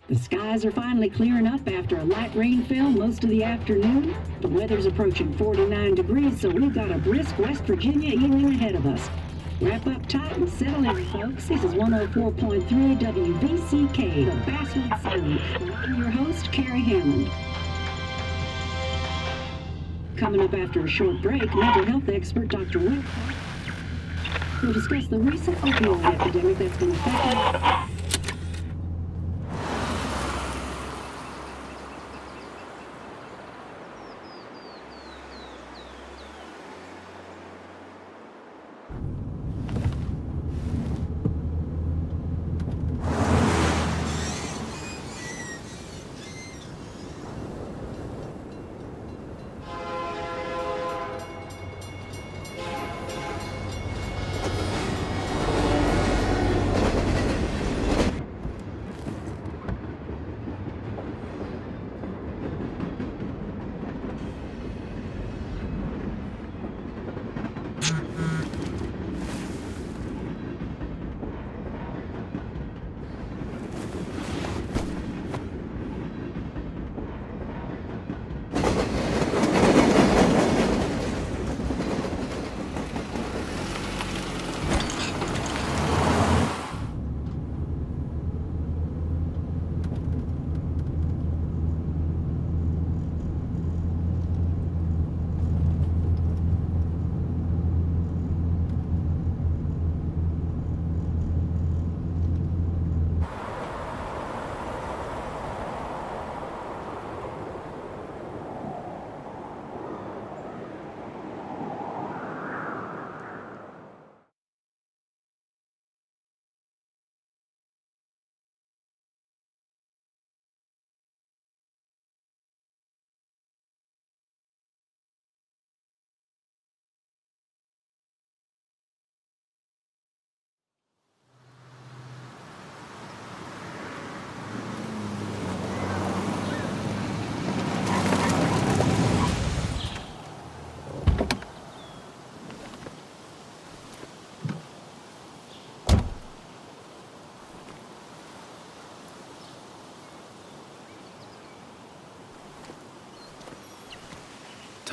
The skies are finally clearing up after a light rainfall most of the afternoon. The weather's approaching 49 degrees, so we've got a brisk West Virginia evening ahead of us. Wrap up tight and settle in, folks. This is 104.3 WVCK, the Basswood Sound. I'm your host, Carrie Hammond. Coming up after a short break, mental health expert Dr. Will will discuss the recent opioid epidemic that's been affecting.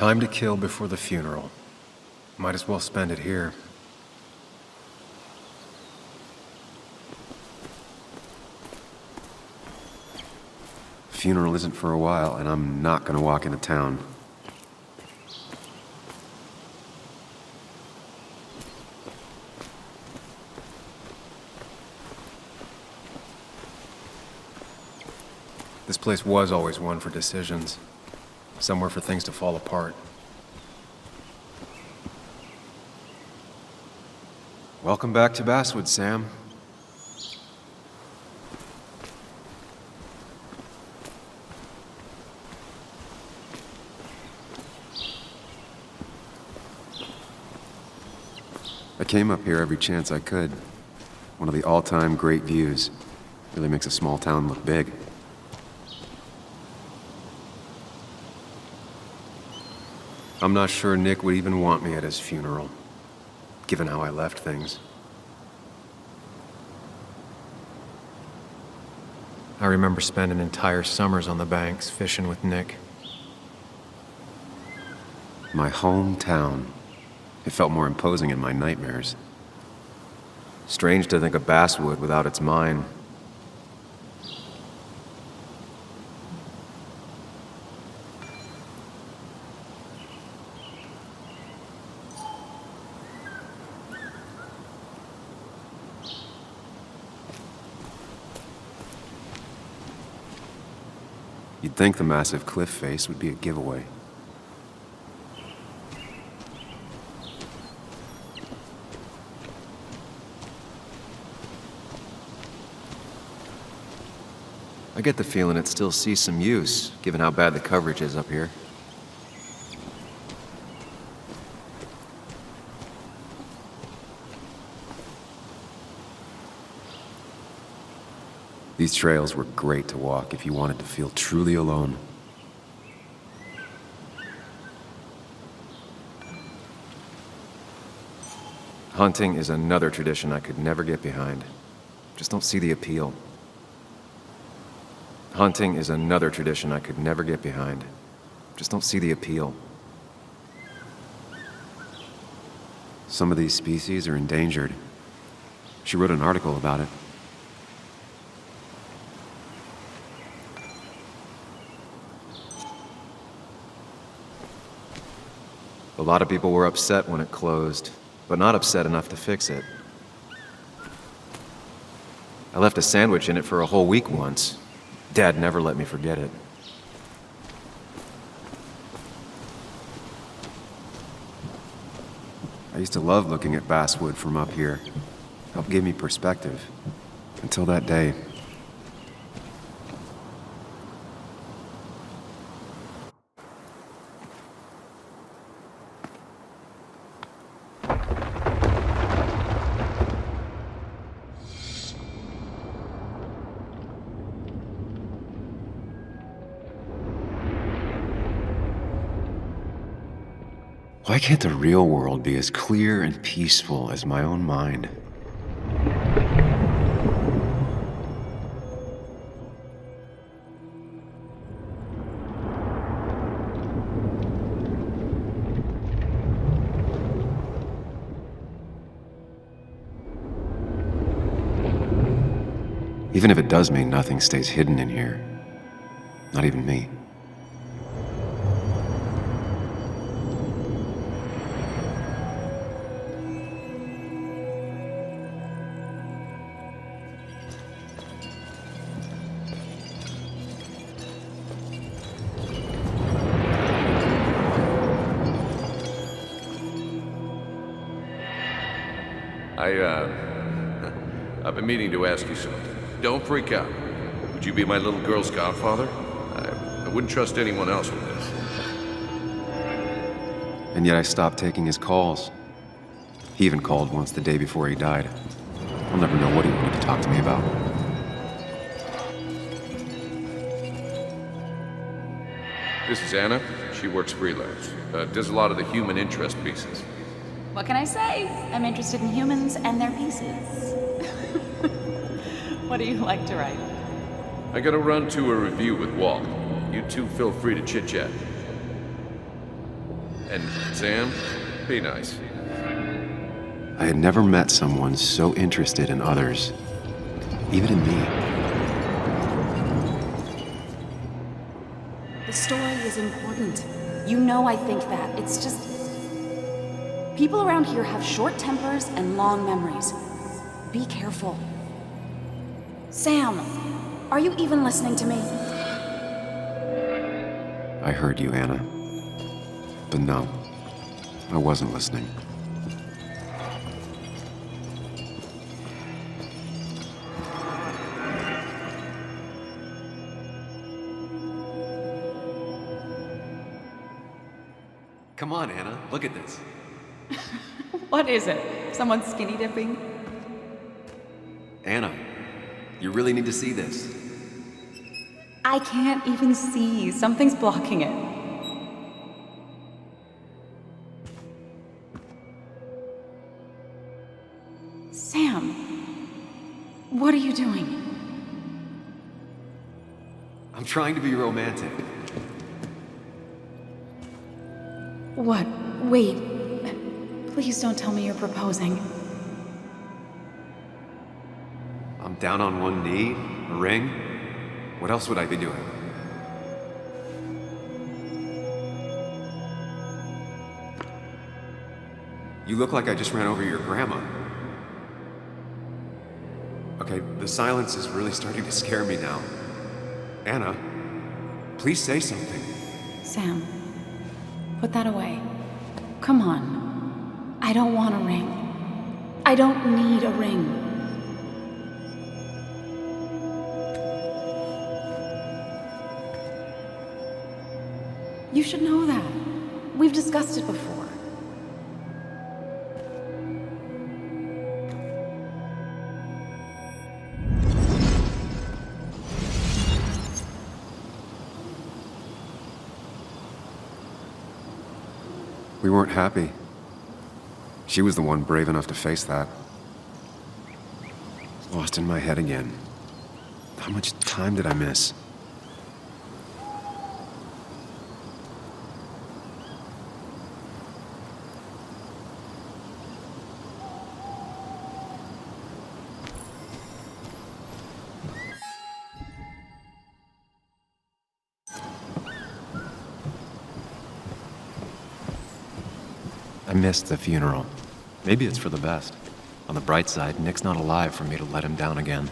Time to kill before the funeral. Might as well spend it here. Funeral isn't for a while, and I'm not gonna walk into town. This place was always one for decisions. Somewhere for things to fall apart. Welcome back to Basswood, Sam. I came up here every chance I could. One of the all-time great views. Really makes a small town look big. I'm not sure Nick would even want me at his funeral, given how I left things. I remember spending entire summers on the banks fishing with Nick. My hometown. It felt more imposing in my nightmares. Strange to think of Basswood without its mine. You'd think the massive cliff face would be a giveaway. I get the feeling it still sees some use, given how bad the coverage is up here. These trails were great to walk if you wanted to feel truly alone. Hunting is another tradition I could never get behind. Just don't see the appeal. Hunting is another tradition I could never get behind. Just don't see the appeal. Some of these species are endangered. She wrote an article about it. A lot of people were upset when it closed, but not upset enough to fix it. I left a sandwich in it for a whole week once. Dad never let me forget it. I used to love looking at basswood from up here. Helped give me perspective. Until that day. Why can't the real world be as clear and peaceful as my own mind? Even if it does mean nothing stays hidden in here. Not even me. I've been meaning to ask you something. Don't freak out. Would you be my little girl's godfather? I wouldn't trust anyone else with this. And yet I stopped taking his calls. He even called once the day before he died. I'll never know what he wanted to talk to me about. This is Anna. She works freelance. Does a lot of the human interest pieces. What can I say? I'm interested in humans and their pieces. What do you like to write? I gotta run to a review with Walt. You two feel free to chit-chat. And Sam, be nice. I had never met someone so interested in others, even in me. The story is important. You know I think that. It's just... people around here have short tempers and long memories. Be careful. Sam, are you even listening to me? I heard you, Anna. But no, I wasn't listening. Come on, Anna, look at this. What is it? Someone skinny dipping? Anna, you really need to see this. I can't even see. Something's blocking it. Sam, what are you doing? I'm trying to be romantic. What? Wait. Please don't tell me you're proposing. I'm down on one knee, a ring. What else would I be doing? You look like I just ran over your grandma. Okay, the silence is really starting to scare me now. Anna, please say something. Sam, put that away. Come on. I don't want a ring. I don't need a ring. You should know that. We've discussed it before. We weren't happy. She was the one brave enough to face that. Lost in my head again. How much time did I miss? I missed the funeral. Maybe it's for the best. On the bright side, Nick's not alive for me to let him down again.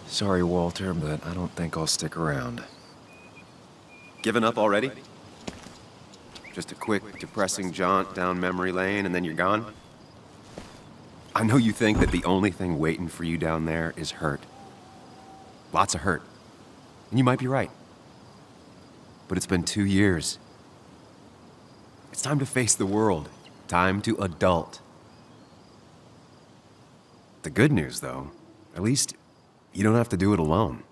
Sorry, Walter, but I don't think I'll stick around. Given up already? Just a quick, depressing jaunt down memory lane and then you're gone? I know you think that the only thing waiting for you down there is hurt. Lots of hurt. And you might be right. But it's been 2 years. It's time to face the world. Time to adult. The good news, though, at least you don't have to do it alone.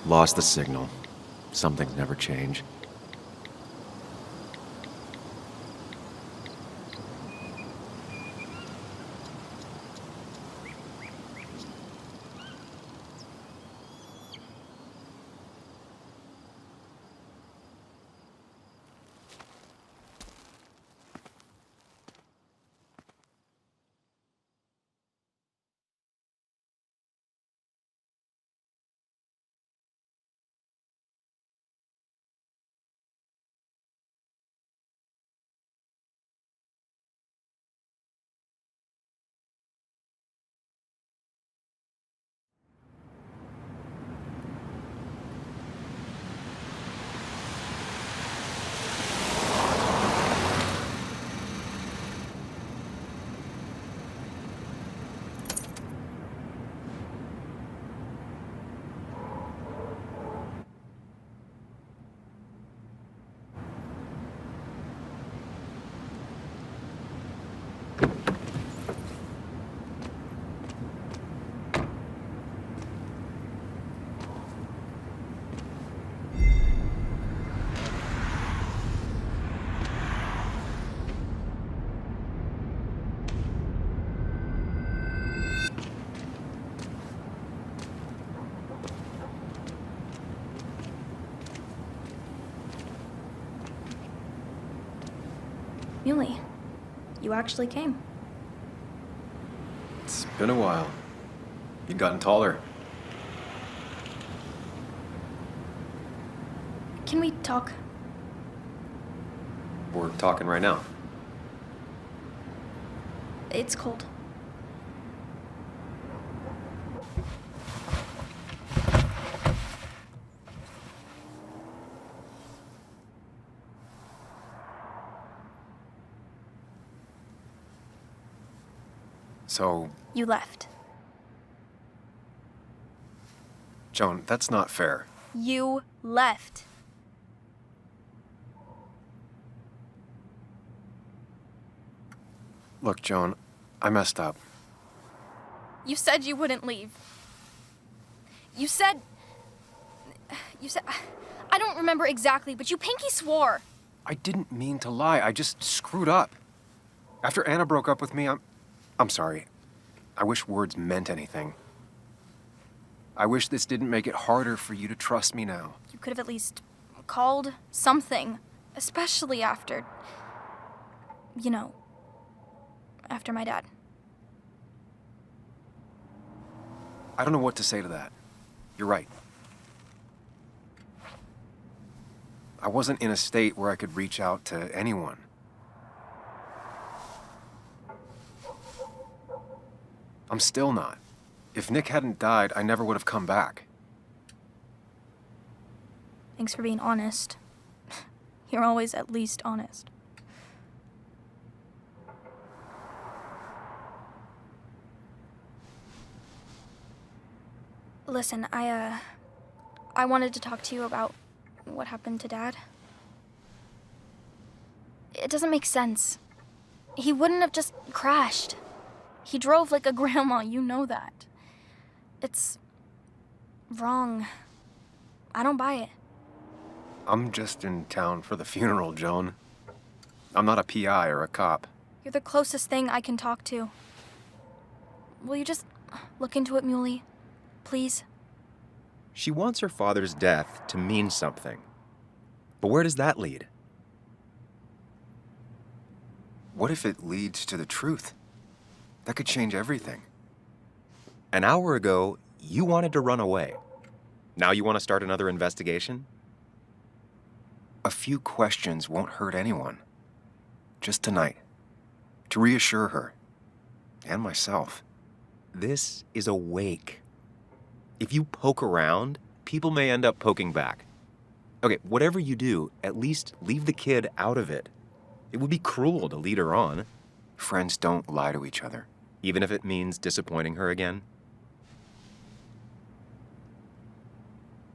Lost the signal. Some things never change. Muley, you actually came. It's been a while. You've gotten taller. Can we talk? We're talking right now. It's cold. So, You left. Joan, that's not fair. You left. Look, Joan, I messed up. You said you wouldn't leave. You said... I don't remember exactly, but you pinky swore. I didn't mean to lie. I just screwed up. After Anna broke up with me, I'm sorry. I wish words meant anything. I wish this didn't make it harder for you to trust me now. You could have at least called something, especially after... You know, after my dad. I don't know what to say to that. You're right. I wasn't in a state where I could reach out to anyone. I'm still not. If Nick hadn't died, I never would have come back. Thanks for being honest. You're always at least honest. Listen, I wanted to talk to you about what happened to Dad. It doesn't make sense. He wouldn't have just crashed. He drove like a grandma, you know that. It's wrong. I don't buy it. I'm just in town for the funeral, Joan. I'm not a PI or a cop. You're the closest thing I can talk to. Will you just look into it, Muley? Please? She wants her father's death to mean something. But where does that lead? What if it leads to the truth? That could change everything. An hour ago, you wanted to run away. Now you want to start another investigation? A few questions won't hurt anyone. Just tonight. To reassure her. And myself. This is a wake. If you poke around, people may end up poking back. Okay, whatever you do, at least leave the kid out of it. It would be cruel to lead her on. Friends don't lie to each other, even if it means disappointing her again.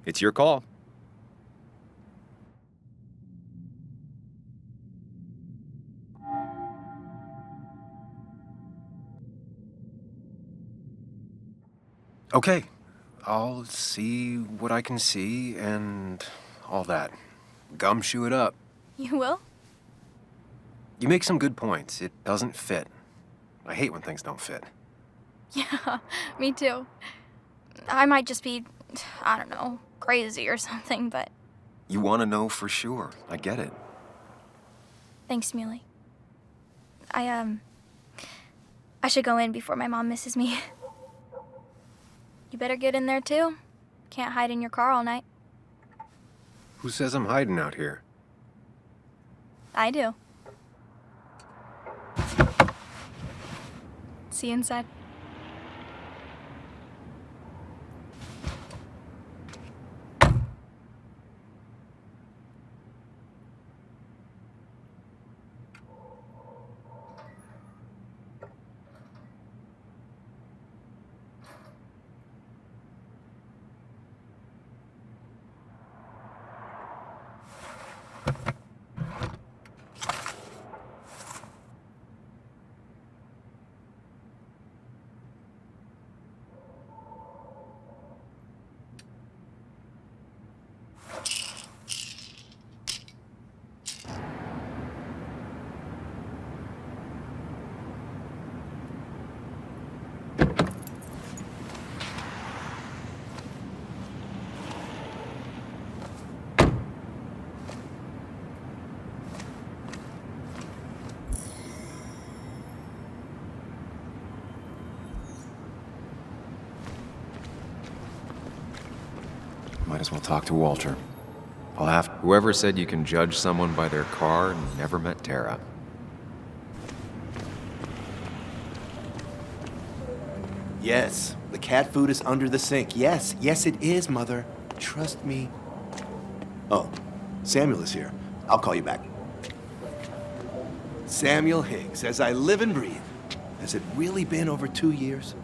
It's your call. Okay, I'll see what I can see and all that. Gumshoe it up. You will? You make some good points. It doesn't fit. I hate when things don't fit. Yeah, me too. I might just be, I don't know, crazy or something, but You want to know for sure. I get it. thanks, Muley. I should go in before my mom misses me. You better get in there too. Can't hide in your car all night. Who says I'm hiding out here? I do. See you inside. Might as well talk to Walter. I'll have... Whoever said you can judge someone by their car never met Tara. Yes, the cat food is under the sink. Yes, yes it is, Mother. Trust me. Oh, Samuel is here. I'll call you back. Samuel Higgs, as I live and breathe. Has it really been over 2 years?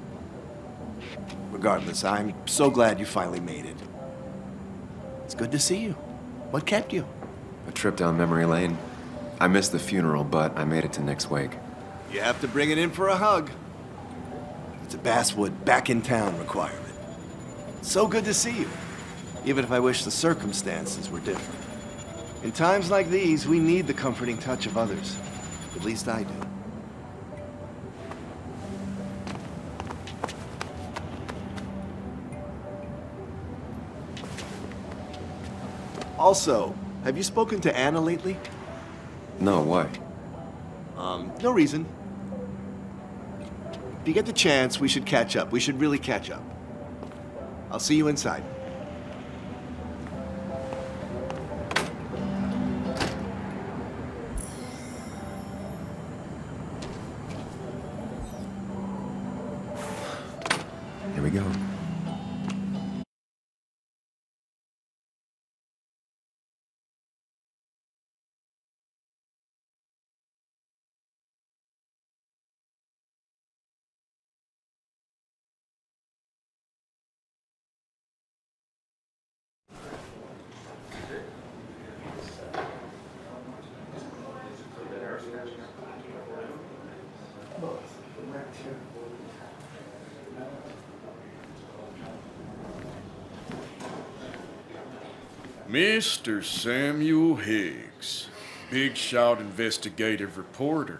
Regardless, I'm so glad you finally made it. It's good to see you. What kept you? A trip down memory lane. I missed the funeral, but I made it to Nick's wake. You have to bring it in for a hug. It's a Basswood back in town requirement. So good to see you, even if I wish the circumstances were different. In times like these, we need the comforting touch of others. At least I do. Also, have you spoken to Anna lately? No, why? No reason. If you get the chance, we should catch up. We should really catch up. I'll see you inside. Here we go. Mr. Samuel Higgs, big shot investigative reporter.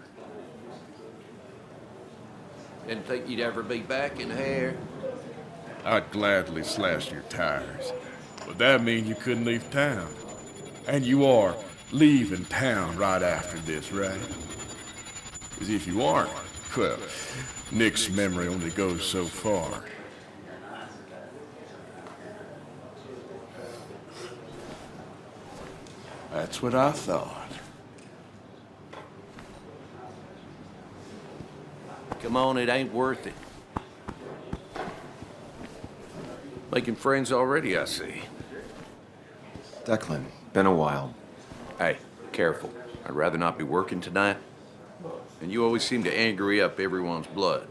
Didn't think you'd ever be back in here. I'd gladly slash your tires, but that mean you couldn't leave town. And you are leaving town right after this, right? Because if you aren't, well, Nick's memory only goes so far. That's what I thought. Come on, it ain't worth it. Making friends already, I see. Declan, been a while. Hey, careful. I'd rather not be working tonight. And you always seem to angry up everyone's blood.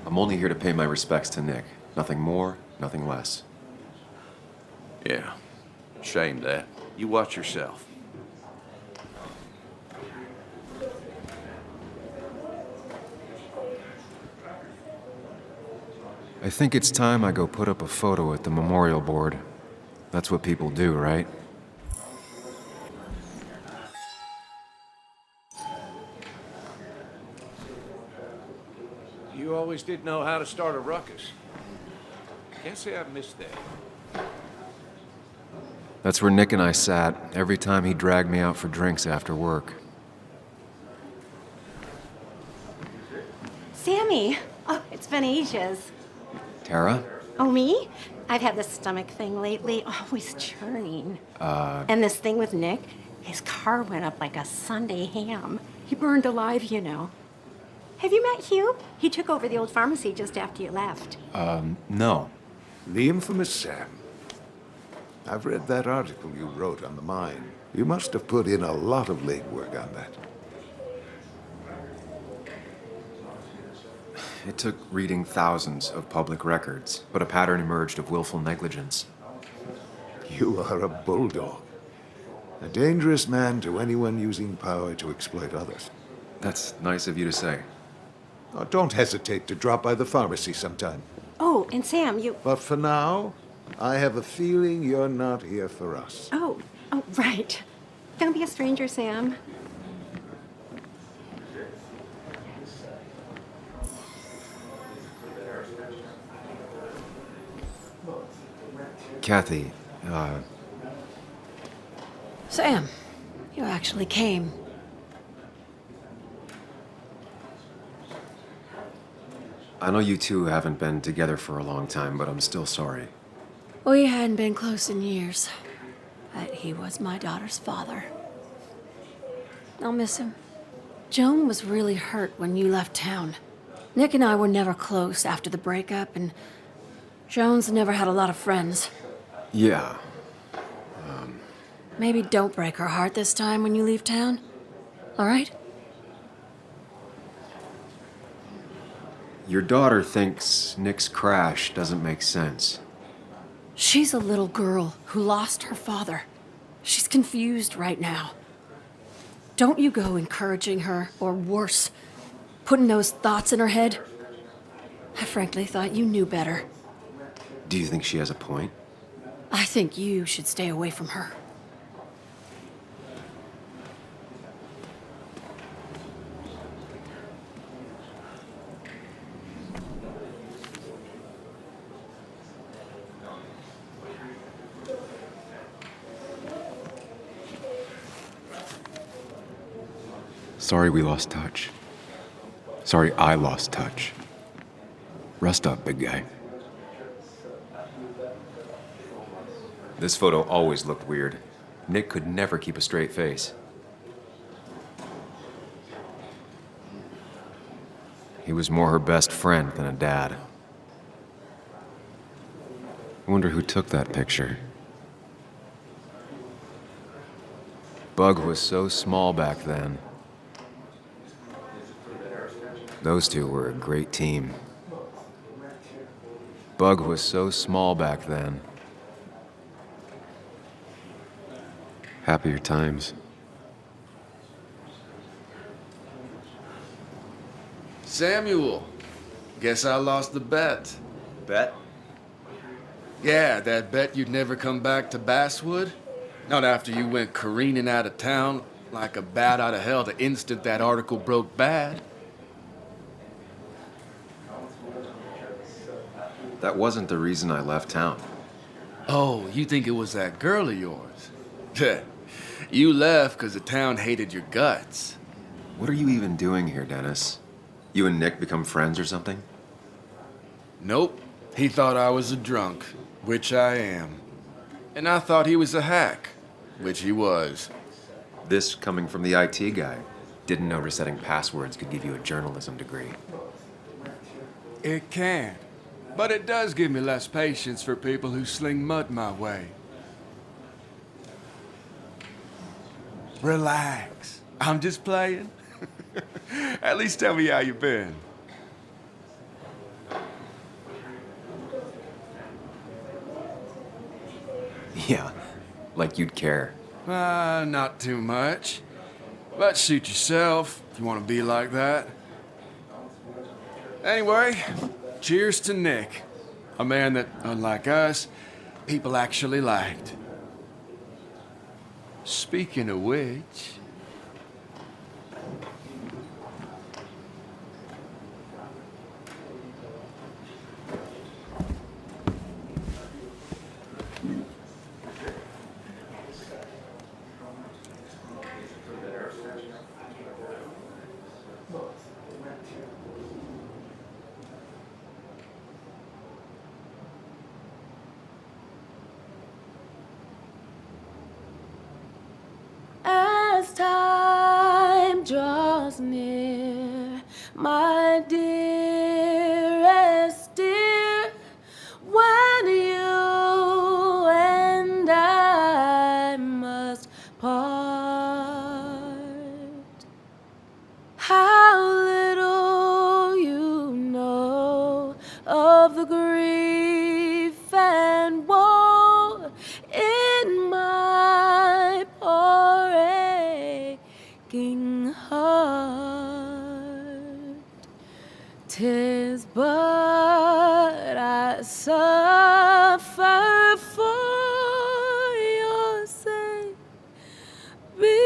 I'm only here to pay my respects to Nick. Nothing more, nothing less. Yeah, shame that. You watch yourself. I think it's time I go put up a photo at the memorial board. That's what people do, right? You always did know how to start a ruckus. Can't say I've missed that. That's where Nick and I sat every time he dragged me out for drinks after work. Sammy! Oh, it's been ages. Tara? Oh, me? I've had this stomach thing lately, always churning. And this thing with Nick, his car went up like a Sunday ham. He burned alive, you know. Have you met Hugh? He took over the old pharmacy just after you left. No. The infamous Sam. I've read that article you wrote on the mine. You must have put in a lot of legwork on that. It took reading thousands of public records, but a pattern emerged of willful negligence. You are a bulldog. A dangerous man to anyone using power to exploit others. That's nice of you to say. Oh, don't hesitate to drop by the pharmacy sometime. Oh, and Sam, you... But for now, I have a feeling you're not here for us. Oh, right. Don't be a stranger, Sam. Kathy, Sam, you actually came. I know you two haven't been together for a long time, but I'm still sorry. We hadn't been close in years, but he was my daughter's father. I'll miss him. Joan was really hurt when you left town. Nick and I were never close after the breakup, and Joan's never had a lot of friends. Yeah. Maybe don't break her heart this time when you leave town, all right? Your daughter thinks Nick's crash doesn't make sense. She's a little girl who lost her father. She's confused right now. Don't you go encouraging her, or worse, putting those thoughts in her head. I frankly thought you knew better. Do you think she has a point? I think you should stay away from her. Sorry we lost touch. Sorry I lost touch. Rest up, big guy. This photo always looked weird. Nick could never keep a straight face. He was more her best friend than a dad. I wonder who took that picture. Bug was so small back then. Those two were a great team. Bug was so small back then. Happier times. Samuel, guess I lost the bet. Bet? Yeah, that bet you'd never come back to Basswood? Not after you went careening out of town like a bat out of hell the instant that article broke bad. That wasn't the reason I left town. Oh, you think it was that girl of yours? You left because the town hated your guts. What are you even doing here, Dennis? You and Nick become friends or something? Nope. He thought I was a drunk, which I am. And I thought he was a hack, which he was. This coming from the IT guy. Didn't know resetting passwords could give you a journalism degree. It can. But it does give me less patience for people who sling mud my way. Relax. I'm just playing. At least tell me how you been. Yeah, like you'd care. Not too much. But suit yourself if you want to be like that. Anyway, cheers to Nick. A man that, unlike us, people actually liked. Speaking of which... As time draws near, my dearest dear, when you and I must part, how little you know of the grief and woe in my poor aching heart. 'Tis but I suffer for your sake. Believe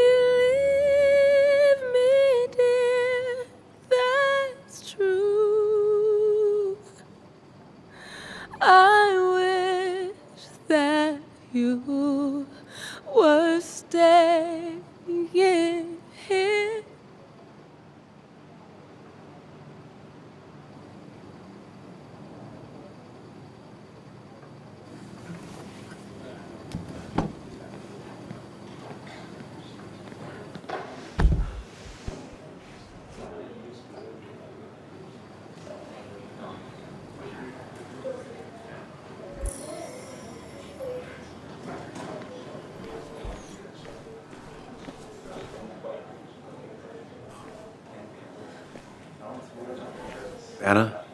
me, dear, that's true. I wish that you were staying here. Anna?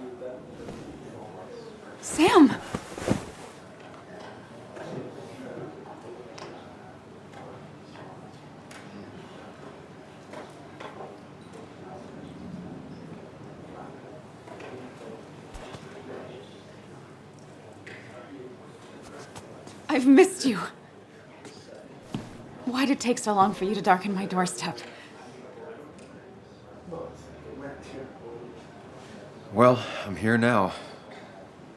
Sam! I've missed you. Why'd it take so long for you to darken my doorstep? Well, I'm here now.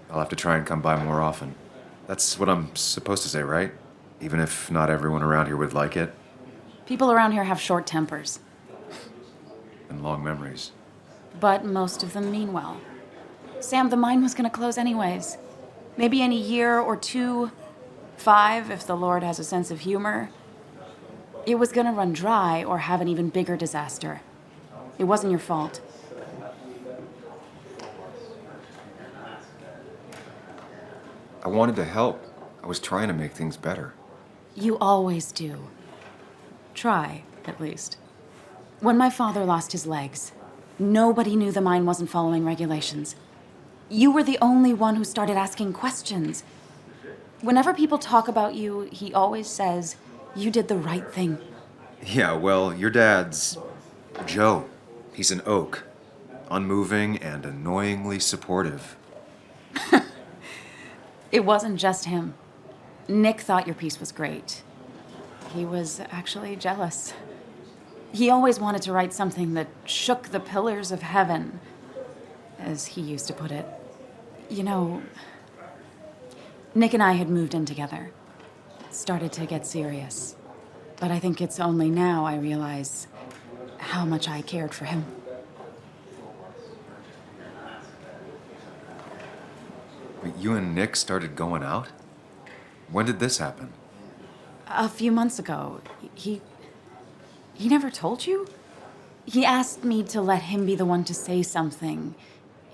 I'll have to try and come by more often. That's what I'm supposed to say, right? Even if not everyone around here would like it. People around here have short tempers, And long memories. but most of them mean well. Sam, the mine was gonna close anyways. Maybe in a year or 2, 5, if the Lord has a sense of humor. It was gonna run dry or have an even bigger disaster. It wasn't your fault. I wanted to help. I was trying to make things better. You always do. Try, at least. When my father lost his legs, nobody knew the mine wasn't following regulations. You were the only one who started asking questions. Whenever people talk about you, he always says, you did the right thing. Yeah, well, your dad's Joe. He's an oak. Unmoving and annoyingly supportive. It wasn't just him. Nick thought your piece was great. He was actually jealous. He always wanted to write something that shook the pillars of heaven, as he used to put it. You know, Nick and I had moved in together. It started to get serious. But I think it's only now I realize how much I cared for him. But you and Nick started going out? When did this happen? A few months ago, he never told you? He asked me to let him be the one to say something.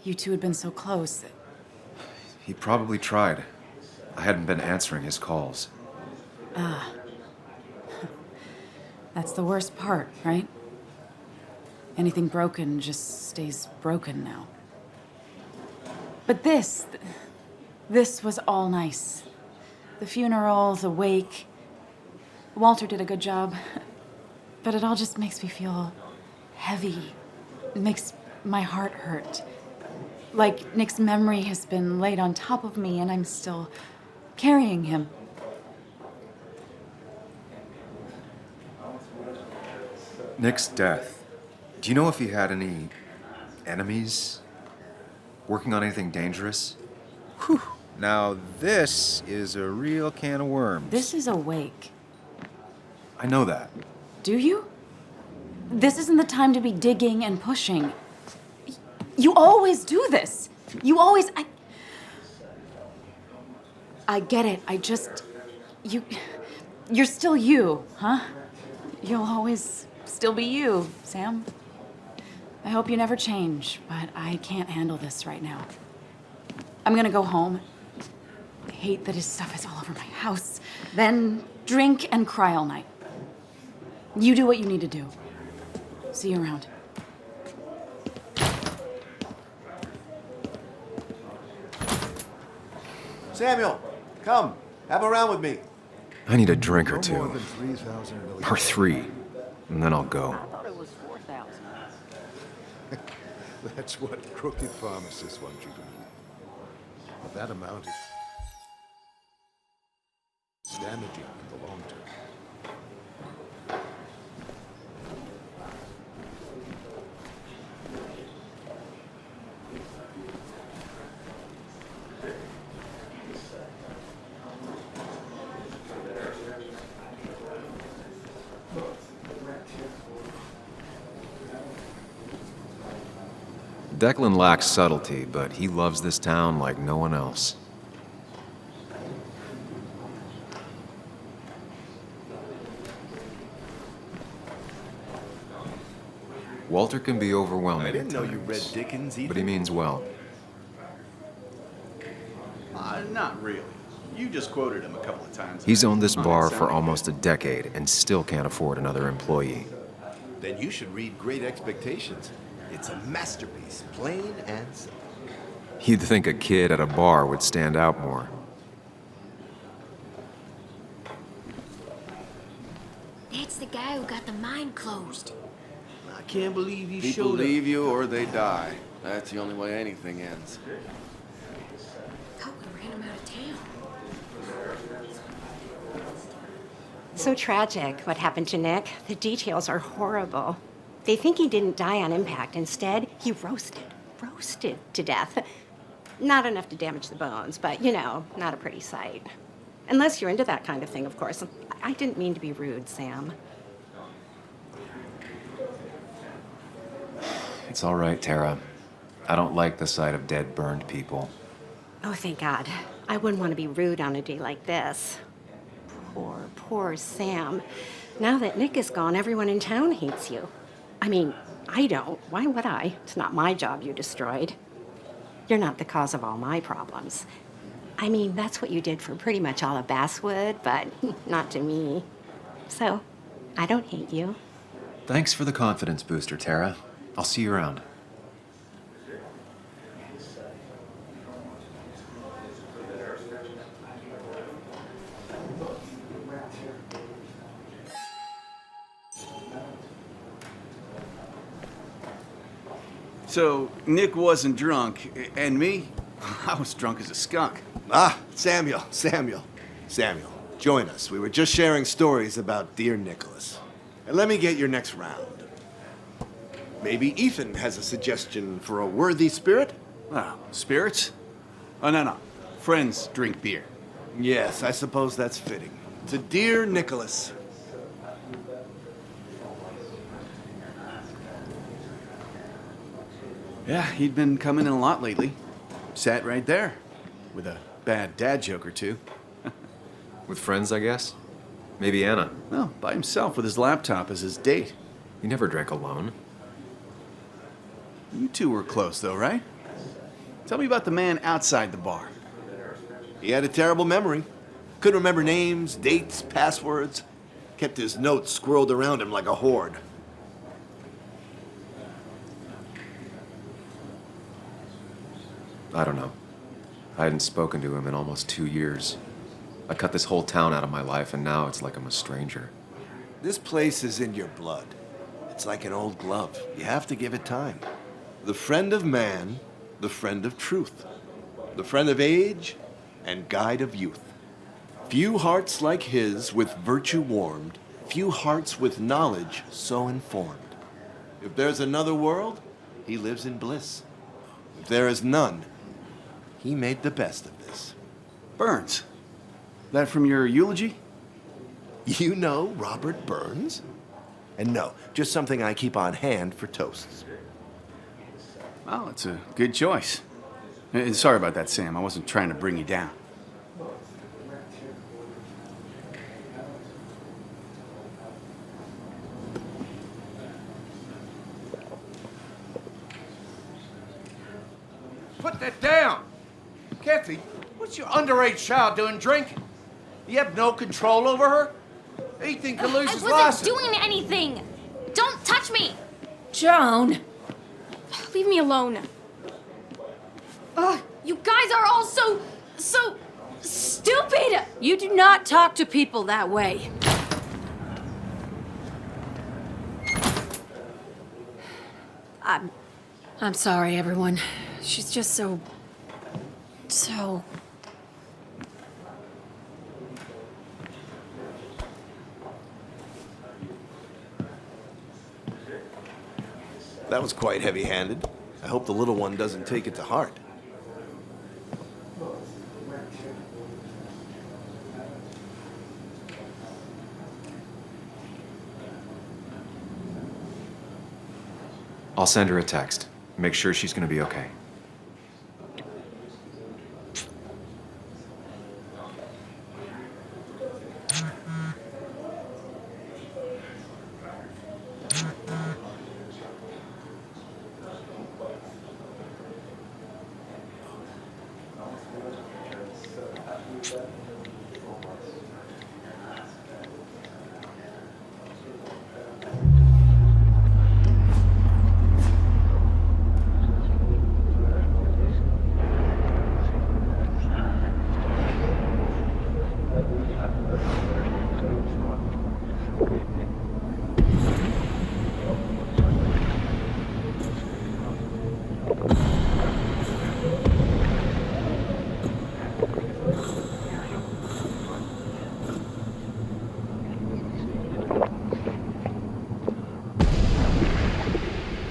You two had been so close. He probably tried. I hadn't been answering his calls. Ah. That's the worst part, right? Anything broken just stays broken now. But this was all nice. The funeral, the wake. Walter did a good job. But it all just makes me feel heavy. It makes my heart hurt. Like Nick's memory has been laid on top of me and I'm still carrying him. Nick's death. Do you know if he had any enemies? Working on anything dangerous? Whew. Now this is a real can of worms. This is a wake. I know that. Do you? This isn't the time to be digging and pushing. You always do this. You always... I get it. You're still you, huh? You'll always still be you, Sam. I hope you never change, but I can't handle this right now. I'm gonna go home. I hate that his stuff is all over my house. Then drink and cry all night. You do what you need to do. See you around. Samuel, come. Have a round with me. I need a drink or No more two. than 3,000 million. Or 3. And then I'll go. thought it was 4,000. That's what crooked pharmacists want you to believe. But that amount is damaging in the long term. Declan lacks subtlety, but he loves this town like no one else. Walter can be overwhelming I didn't at know you read times, Dickens either. but he means well. Not really. You just quoted him a couple of times. He's owned this Oh, it bar sounded for almost a good. decade and still can't afford another employee. Then you should read Great Expectations. It's a masterpiece, plain and simple. You'd think a kid at a bar would stand out more. That's the guy who got the mine closed. I can't believe you People showed leave you or they die. That's the only way anything ends. Thought we ran him out of town. So tragic what happened to Nick. The details are horrible. They think he didn't die on impact. Instead, he roasted to death. Not enough to damage the bones, but you know, not a pretty sight. Unless you're into that kind of thing, of course. I didn't mean to be rude, Sam. It's all right, Tara. I don't like the sight of dead, burned people. Oh, thank God. I wouldn't want to be rude on a day like this. Poor Sam. Now that Nick is gone, everyone in town hates you. I mean, I don't. Why would I? It's not my job you destroyed. You're not the cause of all my problems. I mean, that's what you did for pretty much all of Basswood, but not to me. So, I don't hate you. Thanks for the confidence booster, Tara. I'll see you around. So, Nick wasn't drunk, and me? I was drunk as a skunk. Ah, Samuel. Join us. We were just sharing stories about dear Nicholas. And let me get your next round. Maybe Ethan has a suggestion for a worthy spirit? Oh, spirits? Oh, no. Friends drink beer. Yes, I suppose that's fitting. To dear Nicholas. Yeah, he'd been coming in a lot lately. Sat right there. With a bad dad joke or two. With friends, I guess? Maybe Anna. Well, by himself with his laptop as his date. He never drank alone. You two were close, though, right? Tell me about the man outside the bar. He had a terrible memory. Couldn't remember names, dates, passwords. Kept his notes squirreled around him like a hoard. I don't know. I hadn't spoken to him in almost 2 years. I cut this whole town out of my life, and now it's like I'm a stranger. This place is in your blood. It's like an old glove. You have to give it time. The friend of man, the friend of truth. The friend of age, and guide of youth. Few hearts like his with virtue warmed, few hearts with knowledge so informed. If there's another world, he lives in bliss. If there is none, he made the best of this. Burns. That from your eulogy? You know Robert Burns? And no, just something I keep on hand for toasts. Well, it's a good choice. And sorry about that, Sam. I wasn't trying to bring you down. Put that down! Kathy, what's your underage child doing drinking? You have no control over her? Ethan could lose his I license. wasn't doing anything! Don't touch me! Joan! Leave me alone. Ugh, you guys are all so stupid! You do not talk to people that way. I'm sorry, everyone. She's just so... That was quite heavy-handed. I hope the little one doesn't take it to heart. I'll send her a text. Make sure she's gonna be okay.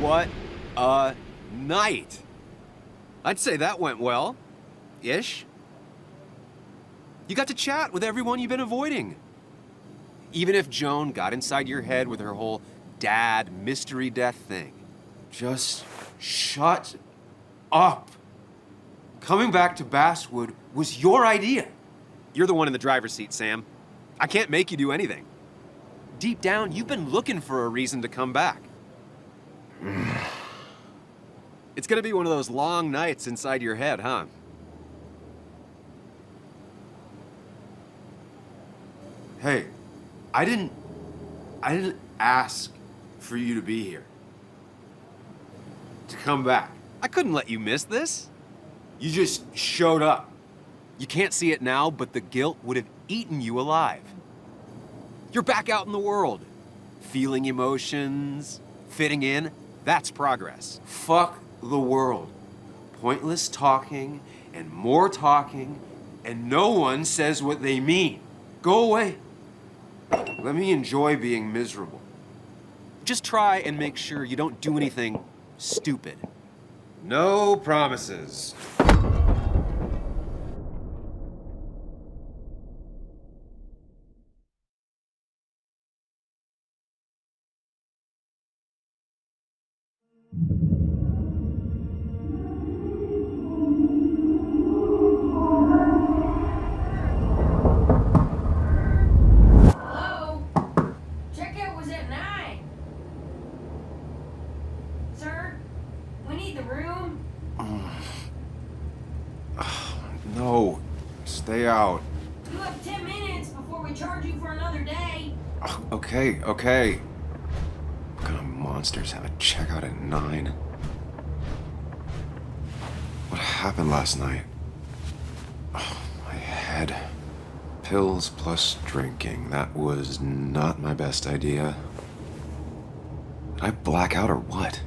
What a night! I'd say that went well. Ish. You got to chat with everyone you've been avoiding. Even if Joan got inside your head with her whole dad mystery death thing. Just shut up. Coming back to Basswood was your idea. You're the one in the driver's seat, Sam. I can't make you do anything. Deep down, you've been looking for a reason to come back. It's gonna be one of those long nights inside your head, huh? Hey, I didn't ask for you to be here. To come back. I couldn't let you miss this. You just showed up. You can't see it now, but the guilt would have eaten you alive. You're back out in the world. Feeling emotions, fitting in. That's progress. Fuck the world. pointless talking and more talking, and no one says what they mean. Go away. Let me enjoy being miserable. Just try and make sure you don't do anything stupid. No promises. Hello? Checkout was at 9. Sir, we need the room. No, stay out. You have 10 minutes before we charge you for another day. Okay, okay. What kind of monsters have a checkout at 9? What happened last night? Oh, my head. Pills plus drinking. That was not my best idea. Did I black out or what?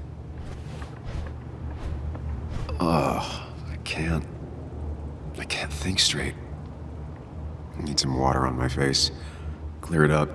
Ugh, I can't think straight. I need some water on my face. Clear it up.